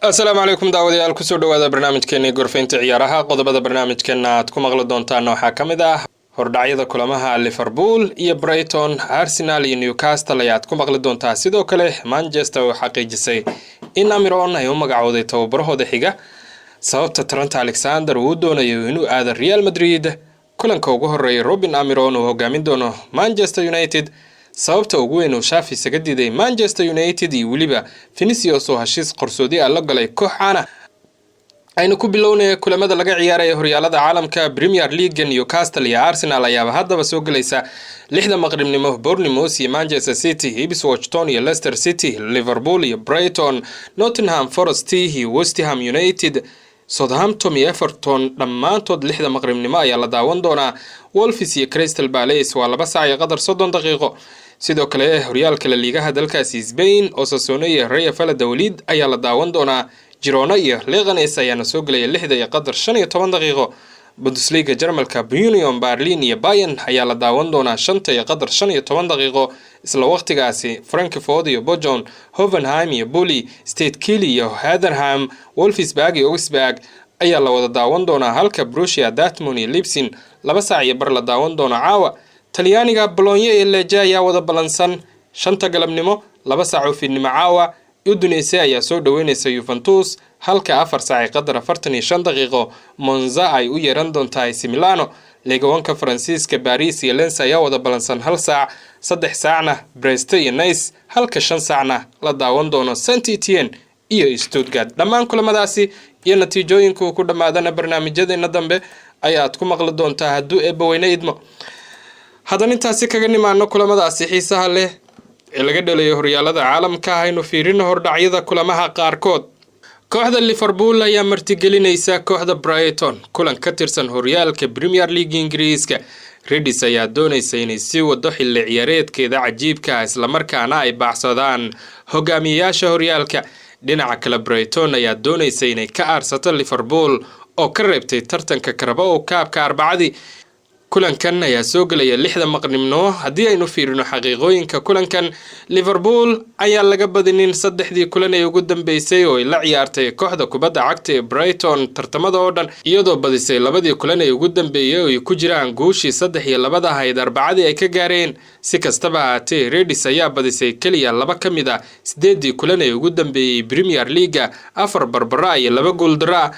السلام عليكم داوديال kusoo dhawaada barnaamijkeena gorfaynta ciyaaraha qodobada barnaamijkeena aad ku maqli doontaan waxa kamid ah hordhacyada kulamaha Liverpool iyo Brighton, Arsenal iyo Newcastle ayaad ku maqli doontaa sidoo kale Manchester oo xaqiijisay in Amiron ay u magacowday tababarahooda xiga sababta Trent Alexander uu doonayo inuu aado Real Madrid kulanka ugu horeeyay Robin Amiron oo hogaamin doono Manchester United sababta ugu weyn oo Xavi isaga diiday Manchester United iyo waliba Vinicius oo heshiis qarsoodi la galay kooxana aynu ku bilownay kulamada laga ciyaaray horyaalada caalamka Premier League Newcastle iyo Arsenal ayaa haddaba soo galaysa 6 maqribnimo Bournemouth iyo Manchester City, Ipswich Town iyo Leicester City, Liverpool iyo Brighton, Nottingham Forest iyo West Ham United, Southampton iyo Everton dhammaantood 6 maqribnimo ayaa la daawan doonaa. Wolves iyo Crystal Palace waa 2 saac iyo qadar 30 daqiiqo. sidoo kale horyaalka La Liga dalkaasi Spain Osasuna iyo Real Valladolid ayaa la daawan doonaa. Girona iyo Leganes ayaa soo galaya 6 iyo qadar 15 daqiiqo. Bundesliga Jarmalka Union Berlin iyo Bayern ayaa la daawan doonaa 5 iyo qadar 15 daqiiqo. isla waqtigaasi Frankfurt iyo Bochum, Hoffenheim iyo Bully, Stade Kiel iyo Heidenheim, Wolfsburg iyo Augsburg ayaa la wada daawan doonaa halka Borussia Dortmund iyo Leipzig 2 saac iyo bar la daawan doona caawa. Talyaaniga Bologna iyo Lecce ayaa wada balansan 5 galabnimo 2 saac oo fiidnimo caawa. Udinese ayaa soo dhaweynaysa Juventus halka 4 saac qadar 45 daqiiqo. Monza ay u yeeran doontaa AC Milano. Liga 1 Faransiiska Paris iyo Lens ayaa wada balansan 1 saac 3 saacna Brest iyo Nice halka 5 saacna la daawan doono Saint-Étienne iyo Stuttgart. Dhammaan kulamadaasi iyo natiijooyinku ku dhamaadana barnaamijyadeena dambe ayaad ku maqli doontaa hadduu eebaweyne idmo. haddana intaasi kaga nimaano kulamadaasi xiisaha leh ee laga dhalayo horyaalada caalamka aynu fiirino hordhacyada kulamaha qaarkood. kooxda Liverpool ayaa martigelinaysa kooxda Brighton kulan ka tirsan horyaalka Premier League Ingiriiska. Reds ayaa doonaysa inay sii wado xilli ciyaareedkeeda cajiibka isla markaana ay baxsadaan hogaamiyayaasha horyaalka. dhinaca kale Brighton ayaa doonaysa inay ka aarsato Liverpool oo ka reebtay tartanka Carabao Cup-ka Arbacadii. kulankan ayaa soo galaya 6 maqribnimo. haddii aynu fiirino xaqiiqooyinka kulankan, Liverpool ayaa laga badinin 3 kulan ee ugu dambeysay oo ay la ciyaartay kooxda kubadda cagta ee Brighton tartamada oo dhan iyadoo badisay 2 kulan ee ugu dambeeyay oo ay ku jiraan guushii 3 iyo 2 ahayd Arbacadii ay ka gaareen. si kastaba ahaatee Reds ayaa badisay kaliya 2 ka mid ah 8 kulan ee ugu dambeeyay Premier League, 4 barbara iyo 2 gool dara.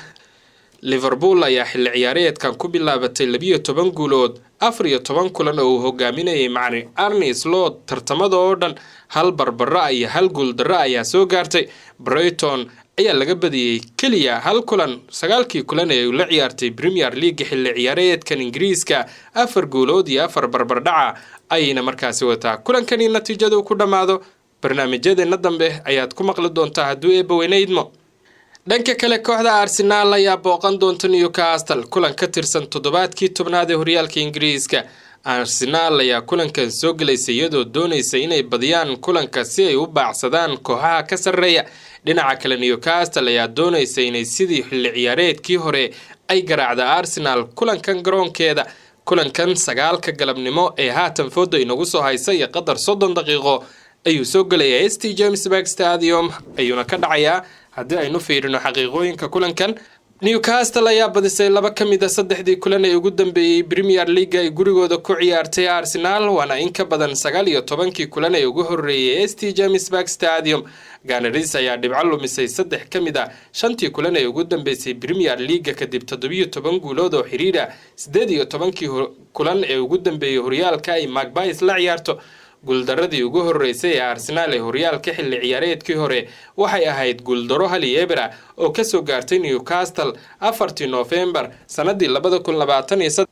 Liverpool ayaa xilli ciyaareedkan ku bilaabatay 12 guulood 14 kulan oo uu hogaaminayay macallin Arne Slot tartamada oo dhan 1 barbara iyo 1 gool dara ayaa soo gaartay. Brighton ayaa laga badiyay kaliya 1 kulan 9 kulan ee uu la ciyaartay Premier League xilli ciyaareedkan Ingiriiska 4 guulood iyo 4 barbar dhaca ayna markaasi wataa. kulankani natiijadu ku dhamaado barnaamijyadeena dambe ayaad ku maqli doontaa hadduu eebaweyne idmo. dhanka kale kooxda Arsenal ayaa booqan doonta Newcastle kulan ka tirsan toddobaadkii 10aad ee horyaalka Ingiriiska. Arsenal ayaa kulankan soo galaysay iyadoo doonaysa inay badiyaan kulanka si ay u baacsadaan kooxaha ka sarreeya. dhinaca kale Newcastle ayaa doonaysa inay sidii xilli ciyaareedkii hore ay garaacda Arsenal kulankan garoonkeeda. kulankan 9 galabnimo ee haatan foodo inagu soo haysa iyo qadar 30 daqiiqo ayuu soo galaya St James Park Stadium ayuuna ka dhacayaa. haddii aynu fiirino xaqiiqooyinka kulankan, Newcastle ayaa badisay 2 ka mid ah 3 kulan ee ugu dambeeyay Premier League ay gurigooda ku ciyaartay Arsenal waana in ka badan 19 kulan ee ugu horeeyay St James Park Stadium. Gunners ayaa dhibco lumisay 3 ka mid ah 5 kulan ee ugu dambeysay Premier League kadib 17 guulood oo xiriir ah. 18 kulan ee ugu dambeeyay horyaalka ay Magpies la ciyaarto. guuldaradii ugu horeysay ee Arsenal ee horyaalka xilli ciyaareedkii hore waxay ahayd guuldaro 1-0 oo ka soo gaartay Newcastle 4 November sanadii 2023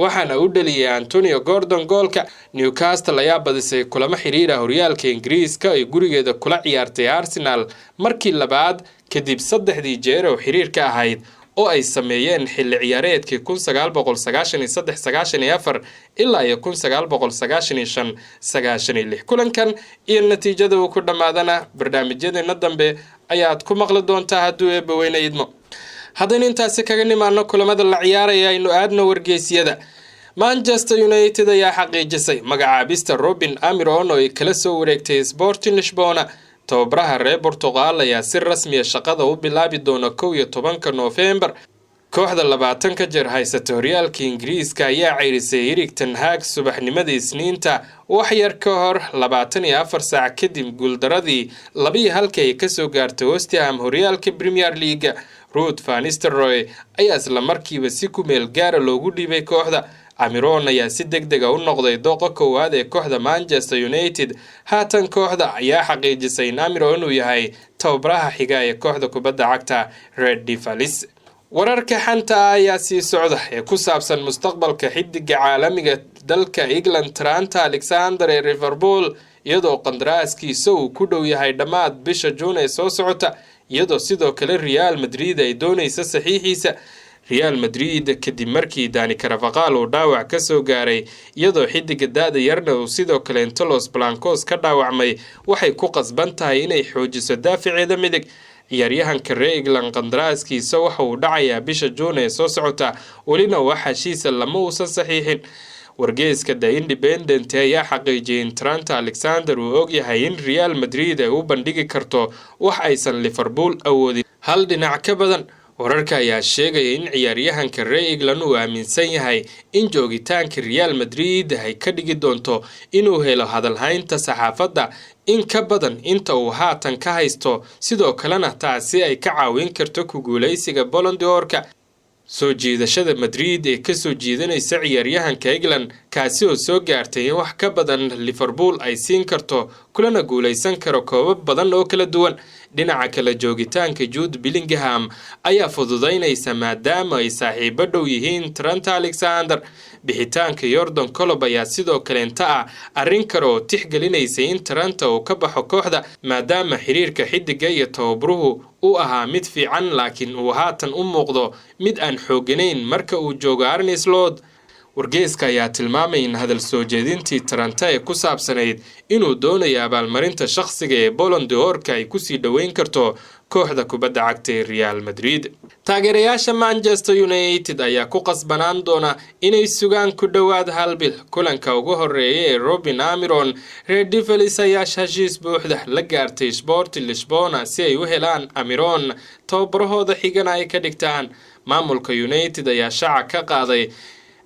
waxaana u dhaliyay Antonio Gordon goolka. Newcastle ayaa badisay kulamo xiriir ah horyaalka Ingiriiska ay gurigeeda kula ciyaartay Arsenal markii labaad kadib 3 jeer oo xiriir ka ahayd oo ay sameeyeen xilli ciyaareedkii 1993-94 ilaa 1995-96. kulankan iyo natiijada uu ku dhamaadana barnaamijyadeena dambe ayaad ku maqli doontaa hadduu eebaweyne idmo. haddana intaasi kaga nimaano kulamada la ciyaaraya aynu aadno wargeysyada. Manchester United ayaa xaqiijisay magacaabista Robin Amiron oo ay kala soo wareegtay Sporting Lisbona. tababaraha reer Portugal ayaa si rasmi ah shaqada u bilaabi doona 11 November. kooxda 20 jeer haysata horyaalka Ingiriiska ayaa ceyrisay Erik ten Hag subaxnimadii Isniinta wax yar ka hor 24 saac kadib guuldaradii 2-1 ay ka soo gaartay West Ham horyaalka Premier League. Ruud van Nistelrooy ayaa isla markiiba si ku meel gaar loogu dhibay kooxda. Amiron ayaa si degdeg ah u noqday dooqa koowaad ee kooxda Manchester United. Haatan kooxda ayaa xaqiijisay in Amiron uu yahay tababaraha xiga ee kooxda kubadda cagta Red Devils. wararka xanta ayaa sii socda ee ku saabsan mustaqbalka xidiga caalamiga dalka England Trent Alexander ee Liverpool iyadoo qandaraaskiisa uu ku dhow yahay dhamaad bisha June ee soo socota iyadoo sidoo kale Real Madrid ay doonayso saxiixiisa. Real Madrid kadib markii Dani Carvajal uu dhaawac ka soo gaaray iyadoo xidiga daada yarna uu sidoo kale Los Blancos ka dhaawacmay waxay ku qasban tahay inay xoojiso daafaceeda midig. ciyaaryahanka reer England qandaraaskiisa waxa uu dhacayaa bisha June ee soo socota walina waxa heshiisa lama uusan saxiixin. wargeyska The Independent ayaa xaqiijiyay in Trent Alexander uu og yahay in Real Madrid ay u bandhigi karto wax aysan Liverpool awoodin hal dhinac ka badan. wararka ayaa sheegaya in ciyaaryahanka reer England uu aaminsan yahay in joogitaanka Real Madrid ay ka dhigi doonto inuu helo hadalhaynta saxaafadda in ka badan inta uu haatan ka haysto sidoo kalena taasi ay ka caawin karto ku guuleysiga Ballon d'Or-ka. soo jiidashada Madrid ee ka soo jiidanaysa ciyaaryahanka England kaasi oo soo gaartay in wax ka badan Liverpool ay siin karto kulana guuleysan karo koobab badan oo kala duwan. dhinaca kale joogitaanka Jude Bellingham ayaa fududeynaysa maadaama ay saaxiibo dhow yihiin Trent Alexander. bixitaanka Jordan Klopp ayaa sidoo kale inta arrin kale oo tixgelinaysa in Trent uu ka baxo kooxda maadaama xiriirka xidiga iyo tababaruhu uu ahaa mid fiican laakiin uu haatan u muuqdo mid aan xooganayn marka uu joogo Arne Slot. wargeyska ayaa tilmaamay in hadal soo jeedintii Trent ee ku saabsanayd inuu doonayo abaalmarinta shakhsiga ee Ballon d'Or-ka ay ku sii dhaweyn karto kooxda kubadda cagta ee Real Madrid. taageerayaasha Manchester United ayaa ku qasbanaan doona inay sugaan ku dhawaad hal bil kulanka ugu horeeya ee Robin Amiron. Red Devils ayaa heshiis buuxda la gaartay Sporting Lisbona si ay u helaan Amiron tababarahooda xigana ay ka dhigtaan. maamulka United ayaa shaaca ka qaaday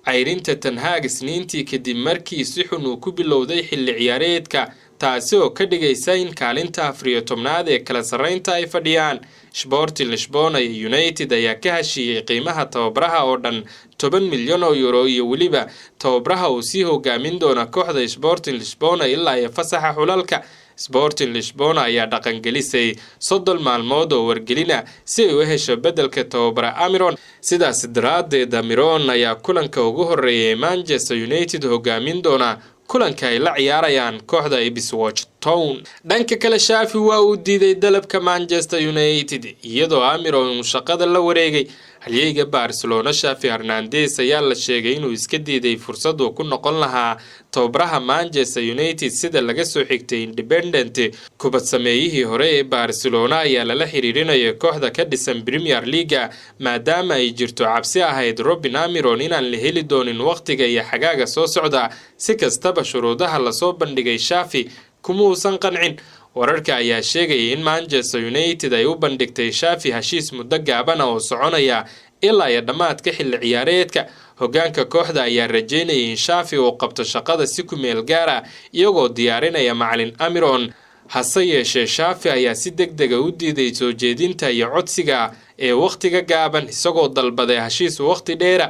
cayrinta Ten Hag Isniintii kadib markii si xun uu ku bilowday xilli ciyaareedka taasi oo ka dhigaysa in kaalinta 14aad ee kala sareynta ay fadhiyaan. Sporting Lisbona iyo United ayaa ka heshiiyay qiimaha tababaraha oo dhan 10 milyan oo euro iyo waliba tababaraha uu sii hogaamin doona kooxda Sporting Lisbona ilaa ay fasaxa xulalka. Sporting Lisbona ayaa dhaqangelisay 30 maalmood oo wargelina si ay u hesho bedelka tababara Amiron. sidaas daraadeed Amiron ayaa kulanka ugu horeeyay Manchester United hogaamin doona kulanka ay la ciyaarayaan kooxda Ipswich Town. dhanka kale Xavi waa uu diiday dalabka Manchester United iyadoo Amiron uu shaqada la wareegay. halyeyga Barcelona Xavi Hernandez ayaa la sheegay inuu iska diiday fursad uu ku noqon lahaa tababaraha Manchester United sida laga soo xigtay Independent. kubad sameeyihii hore ee Barcelona ayaa lala xiriirinayay kooxda ka dhisan Premier League maadaama ay jirto cabsi ahayd Robin Amiron inaan la heli doonin waqtiga iyo xagaaga soo socda. si kastaba shuruudaha la soo bandhigay Xavi kuma uusan qancin. wararka ayaa sheegay in Manchester United ay u bandhigtay Xavi heshiis muddo gaaban oo soconaya ilaa ay dhamaadka xilli ciyaareedka. hoggaanka kooxda ayaa rajeynayay in Xavi uu qabto shaqada si ku meel gaar ah iyagoo diyaarinaya macallin Amiron. hase yeeshee Xavi ayaa si degdeg ah u diiday soo jeedinta iyo codsiga ee waqtiga gaaban isagoo dalbaday heshiis waqti dheer.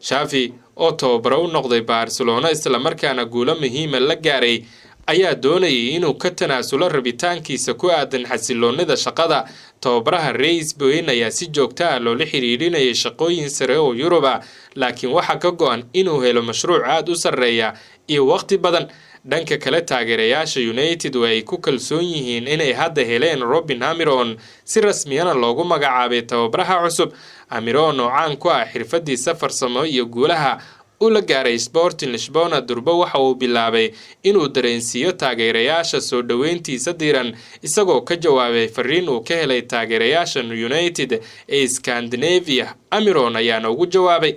Xavi oo tababaro u noqday Barcelona isla markaana guulo muhiim ah la gaaray ayaa doonayay inuu ka tanaasulo rabitaankiisa ku aadan xasiloonida shaqada. tababaraha Reis Bowen ayaa si joogto ah loola xiriirinayay shaqooyin sare oo Yurub ah laakiin waxa ka go'an inuu helo mashruuc aad u sareeya iyo waqti badan. dhanka kale taageerayaasha United way ku kalsoon yihiin inay hadda heleen Robin Amiron si rasmi ah loogu magacaabay tababaraha cusub. Amiron oo caan ku ah xirfadiisa farsamo iyo guulaha uu la gaaray Sporting Lisbona durba waxa uu bilaabay inuu dareensiyo taageerayaasha soo dhaweyntiisa diiran isagoo ka jawaabay fariin uu ka helay taageerayaasha United ee Scandinavia. Amiron ayaa ugu jawaabay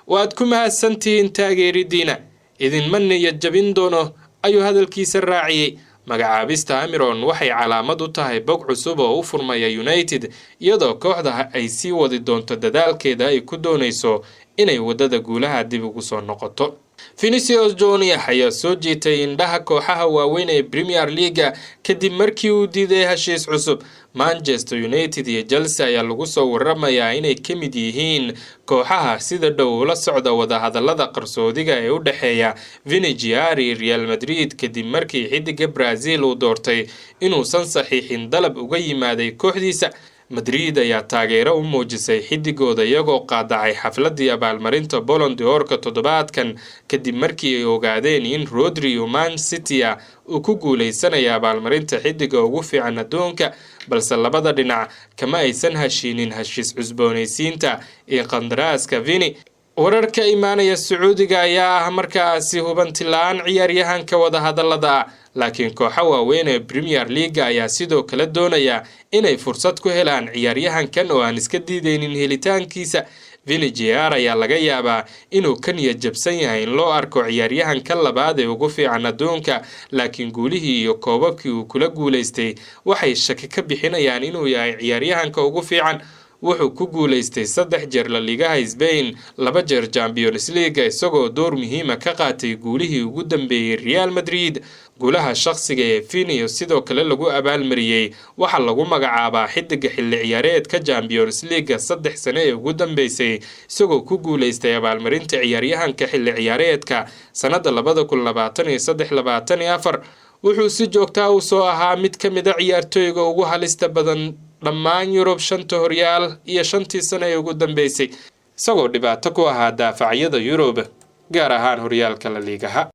waad ku mahadsantihiin taageeridiina idin ma niyad jabin doono ayuu hadalkiisa raaciyay. magacaabista Amiron waxay calaamad u tahay bog cusub oo u furmaya United iyadoo kooxda ay sii wadi doonto dadaalkeeda ay ku doonayso inay wadada guulaha dib ugu soo noqoto. Vinicius Junior ayaa soo jiitay indhaha kooxaha waaweyn ee Premier League kadib markii uu diiday heshiis cusub. Manchester United iyo Chelsea ayaa lagu soo waramayaa inay ka mid yihiin kooxaha sida dhow ula socda wadahadalada qarsoodiga ee u dhaxeeya Vinicius iyo Real Madrid kadib markii xidiga Brazil uu doortay inuusan saxiixin dalab uga yimaaday kooxdiisa. Madrid ayaa taageero u muujisay xidigooda iyagoo qaadacay xafladii abaalmarinta Ballon d'Or-ka toddobaadkan kadib markii ay ogaadeen in Rodri iyo Man City uu ku guuleysanaya abaalmarinta xidiga ugu fiican adduunka, balse labada dhinac kama aysan heshiinin heshiis cusboonaysiinta ee qandaraaska Vini. wararka imaanaya Sacuudiga ayaa ah markaasi hubanti la'aan ciyaaryahanka wadahadalada, laakiin kooxaha waaweyn ee Premier League ayaa sidoo kale doonaya inay fursad ku helaan ciyaaryahankan oo aan iska diideynin helitaankiisa. Vinicius ayaa laga yaabaa inuu ka niyad jabsan yahay in loo arko ciyaaryahanka labaad ee ugu fiican adduunka, laakiin guulihii iyo koobabkii uu kula guuleystay waxay shaki ka bixinayaan inuu yahay ciyaaryahanka ugu fiican. wuxuu ku guuleystay 3 jeer La Liga Spain, 2 jeer Champions League isagoo door muhiim ah ka qaatay guulihii ugu dambeeyay Real Madrid. guulaha shakhsiga ee Vini sidoo kale lagu abaalmariyay waxa lagu magacaabaa xidiga xilli ciyaareedka Champions League 3 sano ee ugu dambeysay, isagoo ku guuleystay abaalmarinta ciyaaryahanka xilli ciyaareedka sanada 2023-24. wuxuu si joogto ah u soo ahaa mid ka mid ah ciyaartooyga ugu halista badan dhammaan Yurub 5 horyaal iyo 5 sano ee ugu dambeysay, isagoo dhibaato ku ahaa daafacyada Yurub gaar ahaan horyaalka La Liga.